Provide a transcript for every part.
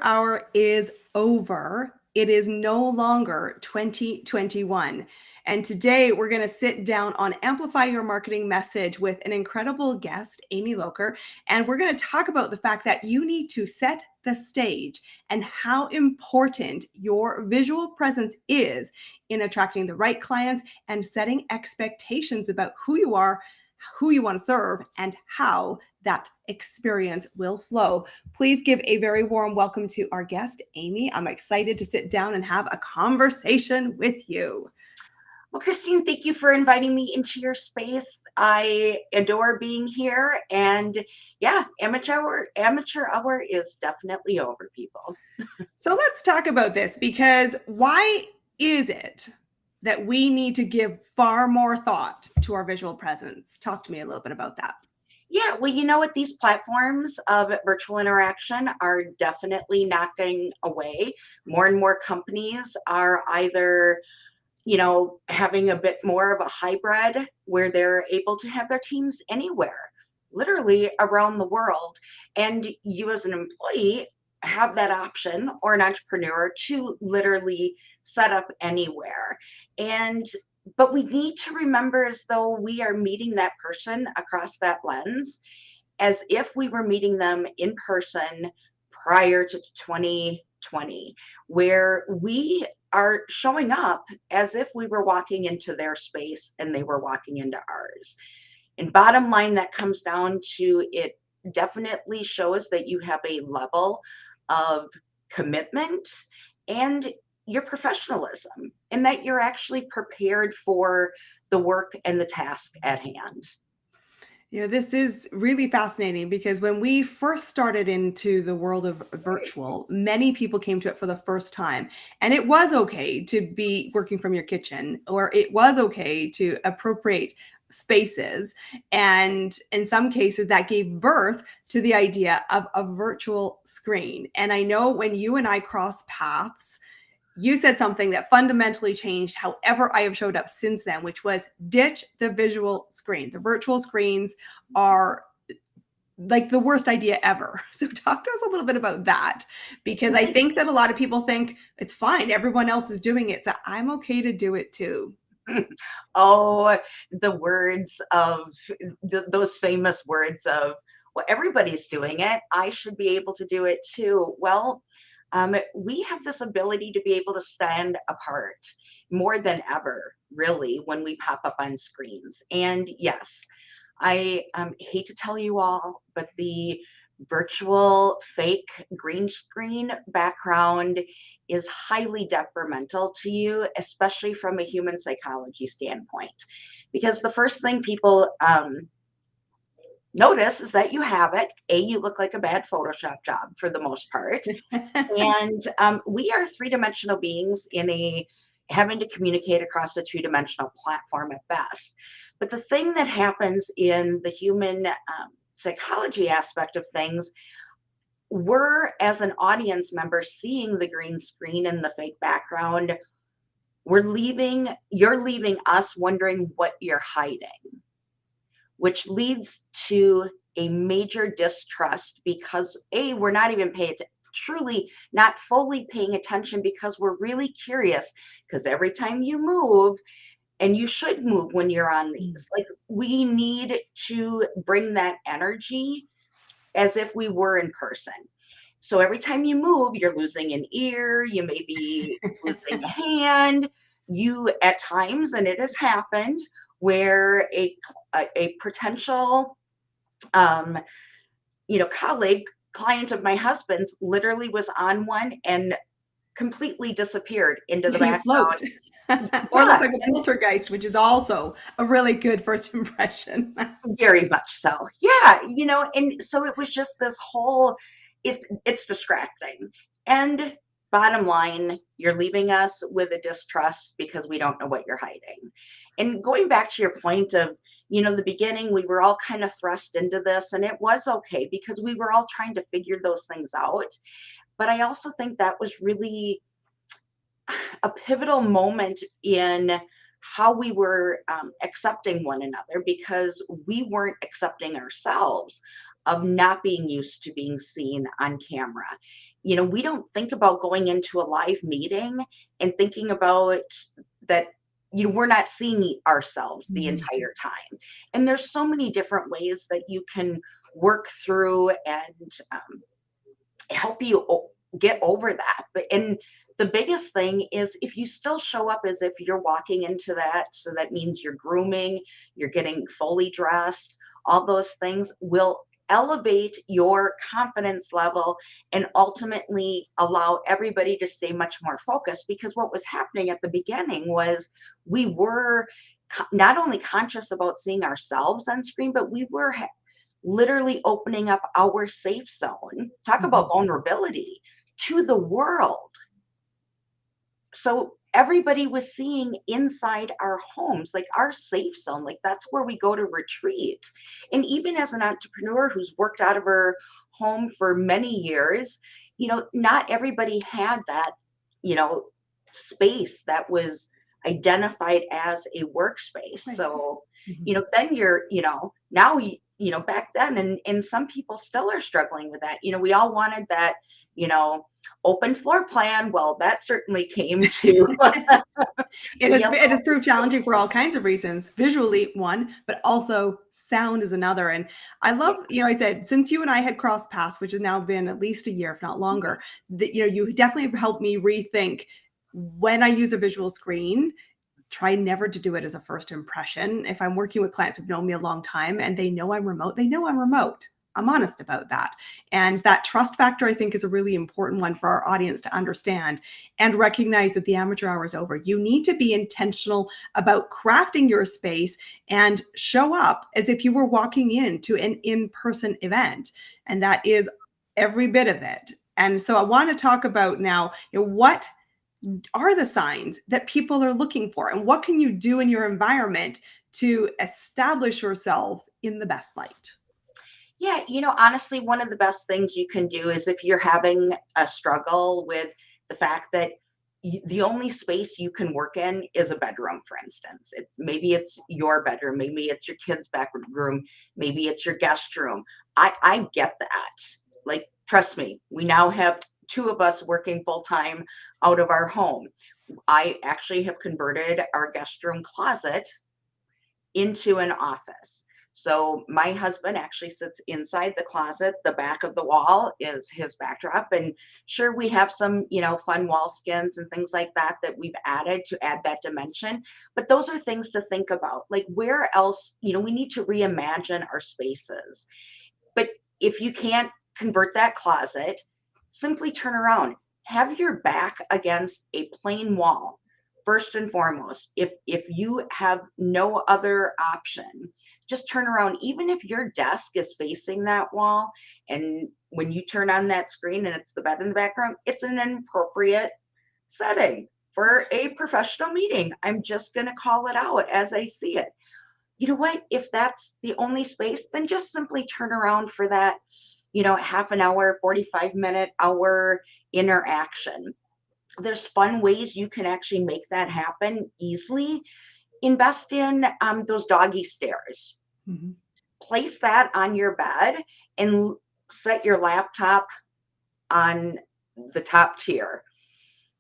Hour is over. It is no longer 2021. And today we're going to sit down on Amplify Your Marketing Message with an incredible guest, Amy Lokken. And we're going to talk about the fact that you need to set the stage and how important your visual presence is in attracting the right clients and setting expectations about who you are, who you want to serve, and how that experience will flow. Please give a very warm welcome to our guest, Amy. I'm excited to sit down and have a conversation with you. Well, Christine, thank you for inviting me into your space. I adore being here. And yeah, amateur hour is definitely over, people. So let's talk about this, because why is it that we need to give far more thought to our visual presence? Talk to me a little bit about that. Yeah, well, you know what? These platforms of virtual interaction are definitely knocking away. More and more companies are either having a bit more of a hybrid where they're able to have their teams anywhere, literally around the world. And you, as an employee, have that option, or an entrepreneur, to literally set up anywhere. And but we need to remember, as though we are meeting that person across that lens, as if we were meeting them in person prior to 2020, where we are showing up as if we were walking into their space and they were walking into ours. And bottom line, that comes down to, it definitely shows that you have a level of commitment and your professionalism, and that you're actually prepared for the work and the task at hand. This is really fascinating, because when we first started into the world of virtual, many people came to it for the first time. And it was okay to be working from your kitchen, or it was okay to appropriate spaces. And in some cases, that gave birth to the idea of a virtual screen. And I know when you and I crossed paths, you said something that fundamentally changed however I have showed up since then, which was ditch the visual screen. The virtual screens are like the worst idea ever. So talk to us a little bit about that, because I think that a lot of people think it's fine, everyone else is doing it, so I'm okay to do it too. Oh, the words of those famous words of, well, everybody's doing it, I should be able to do it too. Well, we have this ability to be able to stand apart more than ever, really, when we pop up on screens. And yes, I hate to tell you all, but the virtual fake green screen background is highly detrimental to you, especially from a human psychology standpoint. Because the first thing people notice is that you have it. You look like a bad Photoshop job for the most part. And we are three-dimensional beings in a having to communicate across a two-dimensional platform at best. But the thing that happens in the human psychology aspect of things, we're, as an audience member, seeing the green screen and the fake background. You're leaving us wondering what you're hiding, which leads to a major distrust, because we're not even truly not fully paying attention, because we're really curious, because every time you move, and you should move when you're on these, like, we need to bring that energy as if we were in person. So every time you move, you're losing an ear, you may be losing a hand. You, at times, and it has happened, where a potential um, colleague, client of my husband's, literally was on one and completely disappeared into the You float. background. Or look Yeah, like a poltergeist, which is also a really good first impression. very much so. Yeah, and so it was just this whole, it's distracting. And bottom line, you're leaving us with a distrust because we don't know what you're hiding. And going back to your point of, the beginning, we were all kind of thrust into this, and it was okay because we were all trying to figure those things out. But I also think that was really a pivotal moment in how we were accepting one another, because we weren't accepting ourselves. of not being used to being seen on camera. We don't think about going into a live meeting and thinking about that, we're not seeing ourselves the Mhm. entire time. And there's so many different ways that you can work through and help you get over that. And the biggest thing is if you still show up as if you're walking into that, so that means you're grooming, you're getting fully dressed, all those things will elevate your confidence level and ultimately allow everybody to stay much more focused, because what was happening at the beginning was we were not only conscious about seeing ourselves on screen, but we were literally opening up our safe zone, talk about Mhm. vulnerability, to the world. So everybody was seeing inside our homes, like our safe zone, like that's where we go to retreat. And even as an entrepreneur who's worked out of her home for many years, not everybody had that, you know, space that was identified as a workspace. I see. So, Mhm. then you're, now back then, and some people still are struggling with that. We all wanted that, you know, open floor plan. Well, that certainly came to It be has a it has little proved challenging for all kinds of reasons. Visually, one, but also sound is another. And I yeah, love, I said, since you and I had crossed paths, which has now been at least a year, if not longer, that you definitely have helped me rethink when I use a visual screen. Try never to do it as a first impression. If I'm working with clients who've known me a long time and they know I'm remote, they know I'm remote. I'm honest about that. And that trust factor, I think, is a really important one for our audience to understand and recognize that the amateur hour is over. You need to be intentional about crafting your space and show up as if you were walking into an in-person event. And that is every bit of it. And so I want to talk about now, what are the signs that people are looking for, and what can you do in your environment to establish yourself in the best light? yeah, honestly, one of the best things you can do is if you're having a struggle with the fact that the only space you can work in is a bedroom, for instance. Maybe it's your bedroom, maybe it's your kid's bedroom, maybe it's your guest room. I get that. Like, trust me, we now have two of us working full time out of our home. I actually have converted our guest room closet into an office. So my husband actually sits inside the closet. The back of the wall is his backdrop. And sure, we have some, fun wall skins and things like that that we've added to add that dimension. But those are things to think about. Like, where else, we need to reimagine our spaces. But if you can't convert that closet, simply turn around. Have your back against a plain wall. First and foremost, if you have no other option, just turn around. Even if your desk is facing that wall, and when you turn on that screen and it's the bed in the background, it's an inappropriate setting for a professional meeting. I'm just going to call it out as I see it. You know what? If that's the only space, then just simply turn around for that, half an hour, 45-minute, hour interaction. There's fun ways you can actually make that happen easily. Invest in those doggy stairs. Mhm. Place that on your bed and set your laptop on the top tier.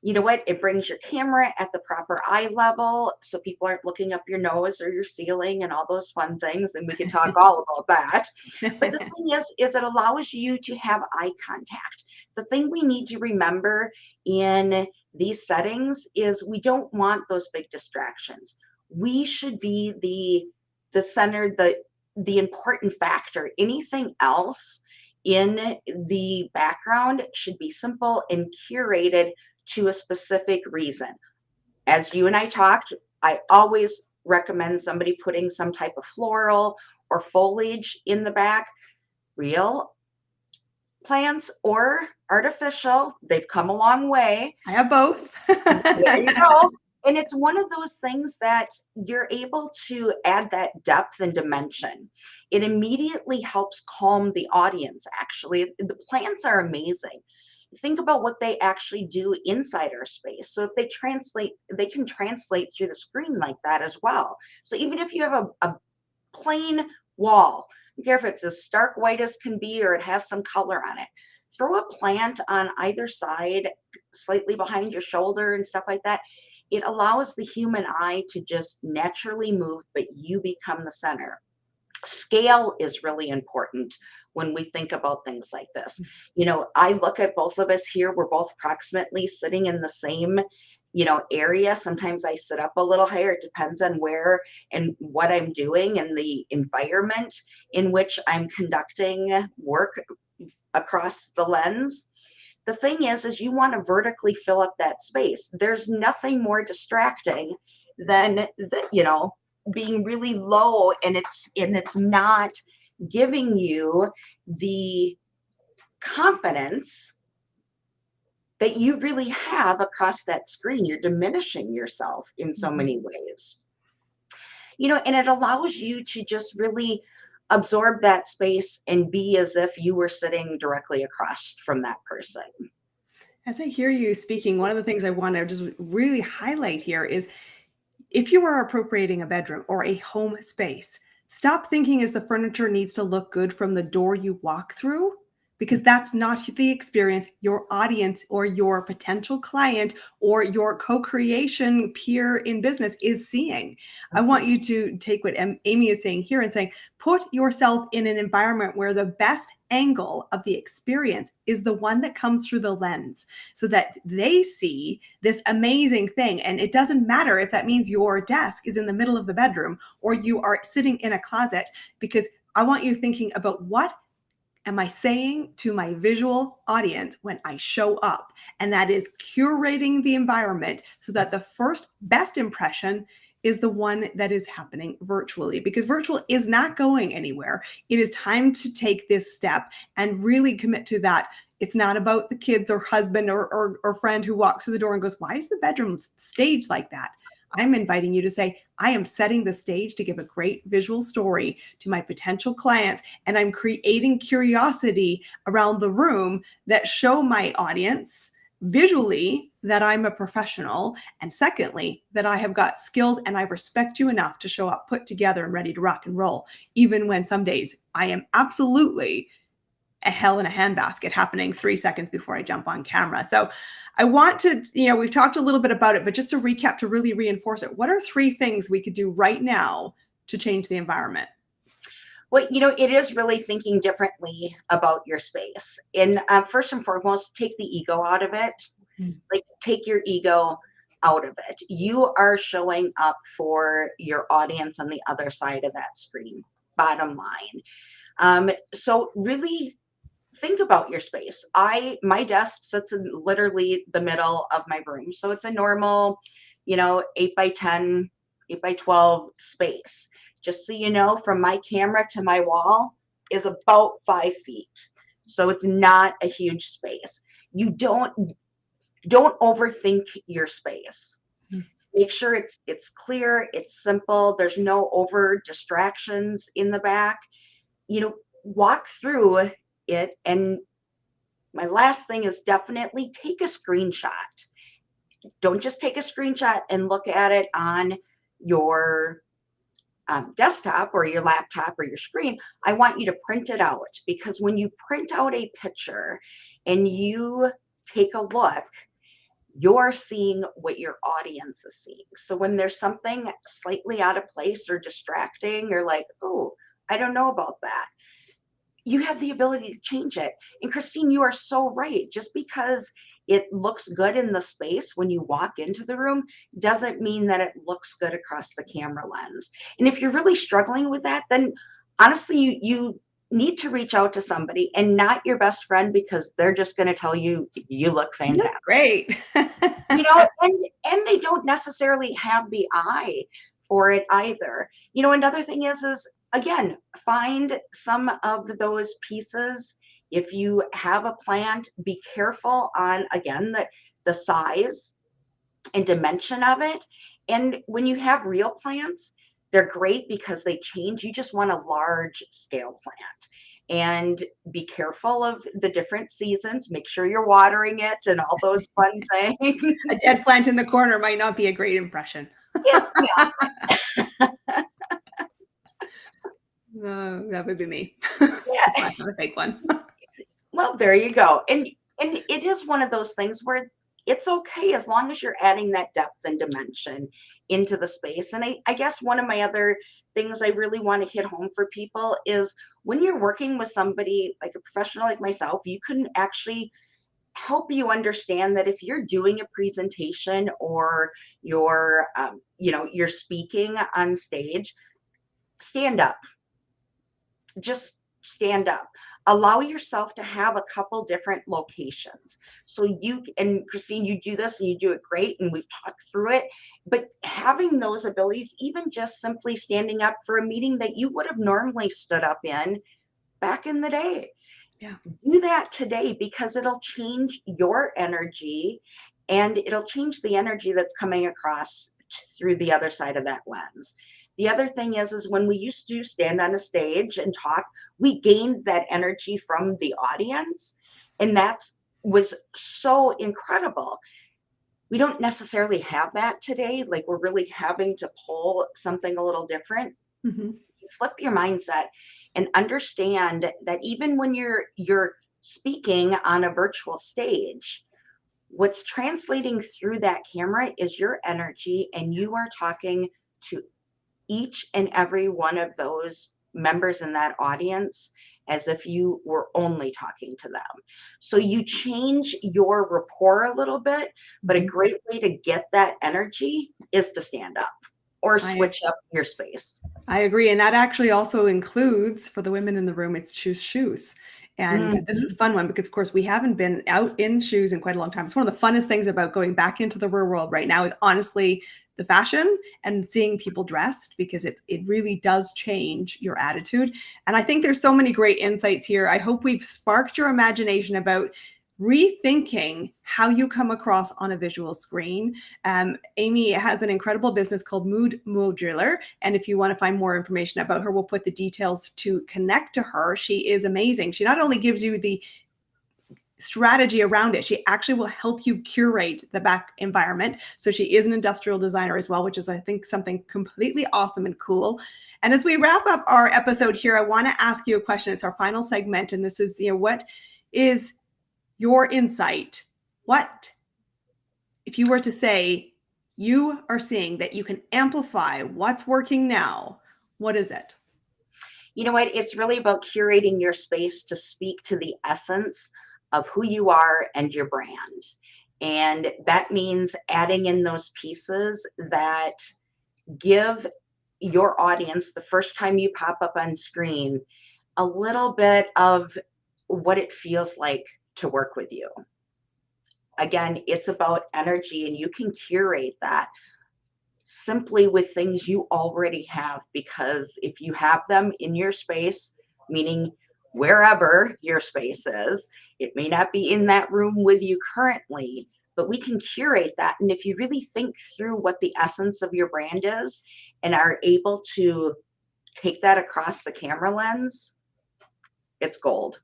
You know what? It brings your camera at the proper eye level so people aren't looking up your nose or your ceiling and all those fun things. And we can talk all about that. But the thing is it allows you to have eye contact. The thing we need to remember in these settings is we don't want those big distractions. We should be the center, the important factor. Anything else in the background should be simple and curated to a specific reason. As you and I talked, I always recommend somebody putting some type of floral or foliage in the back. Real plants or artificial, they've come a long way. I have both. There you go. And it's one of those things that you're able to add that depth and dimension. It immediately helps calm the audience, actually. The plants are amazing. Think about what they actually do inside our space. So if they can translate through the screen like that as well. So even if you have a plain wall, don't care if it's as stark white as can be or it has some color on it. Throw a plant on either side, slightly behind your shoulder and stuff like that. It allows the human eye to just naturally move, but you become the center. Scale is really important when we think about things like this. I look at both of us here. We're both approximately sitting in the same, area. Sometimes I sit up a little higher. It depends on where and what I'm doing and the environment in which I'm conducting work across the lens. The thing is you want to vertically fill up that space. There's nothing more distracting than being really low, and it's not giving you the confidence that you really have across that screen. You're diminishing yourself in so many ways. And it allows you to just really absorb that space and be as if you were sitting directly across from that person. As I hear you speaking, one of the things I want to just really highlight here is if you are appropriating a bedroom or a home space, stop thinking as the furniture needs to look good from the door you walk through, because that's not the experience your audience or your potential client or your co-creation peer in business is seeing. I want you to take what Amy is saying here and saying, put yourself in an environment where the best angle of the experience is the one that comes through the lens, so that they see this amazing thing. And it doesn't matter if that means your desk is in the middle of the bedroom or you are sitting in a closet, because I want you thinking about what am I saying to my visual audience when I show up? And that is curating the environment so that the first best impression is the one that is happening virtually, because virtual is not going anywhere. It is time to take this step and really commit to that. It's not about the kids or husband or friend who walks through the door and goes, why is the bedroom staged like that? I'm inviting you to say, I am setting the stage to give a great visual story to my potential clients, and I'm creating curiosity around the room that show my audience visually that I'm a professional, and secondly, that I have got skills and I respect you enough to show up put together and ready to rock and roll, even when some days I am absolutely a hell in a handbasket happening 3 seconds before I jump on camera. So I want to, we've talked a little bit about it, but just to recap, to really reinforce it, what are 3 things we could do right now to change the environment? Well, it is really thinking differently about your space. And first and foremost, take the ego out of it. Like, take your ego out of it. You are showing up for your audience on the other side of that screen, bottom line. So really think about your space. My desk sits in literally the middle of my room. So it's a normal, 8 by 10, 8 by 12 space. Just so you know, from my camera to my wall is about 5 feet. So it's not a huge space. You don't overthink your space. Make sure it's clear, it's simple, there's no over distractions in the back. Walk through it. And my last thing is definitely take a screenshot. Don't just take a screenshot and look at it on your desktop or your laptop or your screen. I want you to print it out, because when you print out a picture and you take a look, you're seeing what your audience is seeing. So when there's something slightly out of place or distracting, you're like, oh, I don't know about that. You have the ability to change it. And Christine, you are so right. Just because it looks good in the space when you walk into the room doesn't mean that it looks good across the camera lens. And if you're really struggling with that, then honestly, you need to reach out to somebody, and not your best friend, because they're just going to tell you you look fantastic. You look great. And they don't necessarily have the eye for it either. Another thing is again, find some of those pieces. If you have a plant, be careful on, again, the size and dimension of it. And when you have real plants, they're great because they change. You just want a large scale plant. And be careful of the different seasons. Make sure you're watering it and all those fun things. A dead plant in the corner might not be a great impression. It's not. No, that would be me. That's Yeah. why I have a fake one. Well, there you go. And it is one of those things where it's okay as long as you're adding that depth and dimension into the space. And I guess one of my other things I really want to hit home for people is when you're working with somebody like a professional like myself, you can actually help you understand that if you're doing a presentation or you're speaking on stage, stand up, just stand up. Allow yourself to have a couple different locations. So and Christine, you do this and you do it great, and we've talked through it. But having those abilities, even just simply standing up for a meeting that you would have normally stood up in back in the day, Yeah. do that today because it'll change your energy and it'll change the energy that's coming across through the other side of that lens. The other thing is when we used to stand on a stage and talk, we gained that energy from the audience, and that's was so incredible. We don't necessarily have that today. Like, we're really having to pull something a little different. Mhm. Flip your mindset and understand that even when you're speaking on a virtual stage, what's translating through that camera is your energy, and you are talking to each and every one of those members in that audience as if you were only talking to them. So you change your rapport a little bit, but a Mhm. great way to get that energy is to stand up or I switch up your space. I agree, and that actually also includes, for the women in the room, it's choose shoes. And this Mhm. is a fun one because, of course, we haven't been out in shoes in quite a long time. It's one of the funnest things about going back into the real world right now is honestly the fashion and seeing people dressed, because it really does change your attitude. And I think there's so many great insights here. I hope we've sparked your imagination about rethinking how you come across on a visual screen. Amy has an incredible business called Modular. And if you want to find more information about her, we'll put the details to connect to her. She is amazing. She not only gives you the strategy around it, she actually will help you curate the back environment. So she is an industrial designer as well, which is, I think, something completely awesome and cool. And as we wrap up our episode here, I want to ask you a question. It's our final segment. And this is, what is your insight? What, if you were to say, you are seeing that you can amplify what's working now, what is it? You know what? It's really about curating your space to speak to the essence of who you are and your brand. And that means adding in those pieces that give your audience, the first time you pop up on screen, a little bit of what it feels like to work with you. Again, it's about energy, and you can curate that simply with things you already have, because if you have them in your space, meaning wherever your space is, it may not be in that room with you currently, but we can curate that. And if you really think through what the essence of your brand is and are able to take that across the camera lens, it's gold.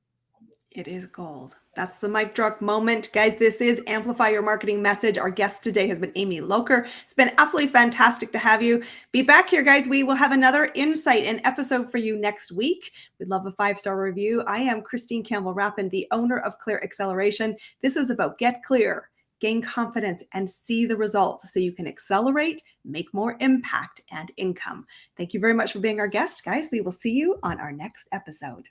It is gold. That's the mic drop moment. Guys, this is Amplify Your Marketing Message. Our guest today has been Amy Lokker. It's been absolutely fantastic to have you. Be back here, guys. We will have another insight and episode for you next week. We'd love a 5-star review. I am Christine Campbell Rapin, the owner of Clear Acceleration. This is about get clear, gain confidence, and see the results so you can accelerate, make more impact and income. Thank you very much for being our guest, guys. We will see you on our next episode.